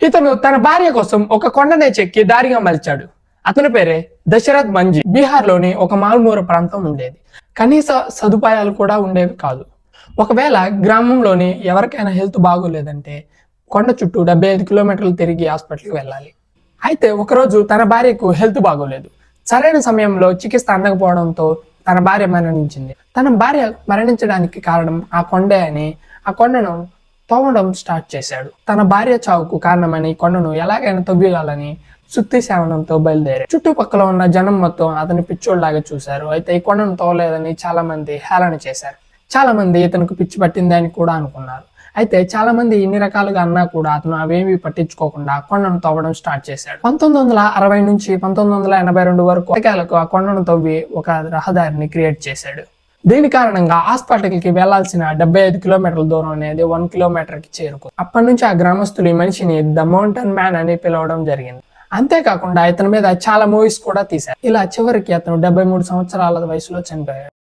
ఇతను తన భార్య కోసం ఒక కొండనే చెక్కి దారిగా మలిచాడు. అతని పేరే దశరథ్ మంజీ. బీహార్ లోని ఒక మారుమూల ప్రాంతం ఉండేది. కనీస సదుపాయాలు కూడా ఉండేవి కాదు. ఒకవేళ గ్రామంలోని ఎవరికైనా హెల్త్ బాగోలేదంటే కొండ చుట్టూ 75 కిలోమీటర్లు తిరిగి హాస్పిటల్కి వెళ్ళాలి. అయితే ఒకరోజు తన భార్యకు హెల్త్ బాగోలేదు. సరైన సమయంలో చికిత్స అందకపోవడంతో తన భార్య మరణించింది. తన భార్య మరణించడానికి కారణం ఆ కొండే అని ఆ కొండను తవ్వడం స్టార్ట్ చేశాడు. తన భార్య చావుకు కారణమని కొండను ఎలాగైనా తవ్వేయాలని సుత్తి సేవనంతో బయలుదేరారు. చుట్టుపక్కల ఉన్న జనం మొత్తం అతని పిచ్చోళ్లాగా చూశారు. అయితే ఈ కొండను తవ్వలేదని చాలా మంది హేళన చేశారు. చాలా మంది ఇతనికి పిచ్చి పట్టింది అని కూడా అనుకున్నారు. అయితే చాలా మంది ఇన్ని రకాలుగా అన్నా కూడా అతను అవేమీ పట్టించుకోకుండా కొండను తవ్వడం స్టార్ట్ చేశాడు. 1960 నుంచి 1982 వరకు ఆ కొండను తవ్వి ఒక రహదారిని క్రియేట్ చేశాడు. దీని కారణంగా హాస్పిటల్కి వెళ్లాల్సిన 75 కిలోమీటర్ల దూరం అనేది 1 కిలోమీటర్ కి చేరుకుంది. అప్పటి నుంచి ఆ గ్రామస్తులు ఈ మనిషిని ద మౌంటైన్ మ్యాన్ అని పిలవడం జరిగింది. అంతేకాకుండా ఇతని మీద చాలా మూవీస్ కూడా తీశారు. ఇలా చివరికి అతను 73 సంవత్సరాల వయసులో చనిపోయాడు.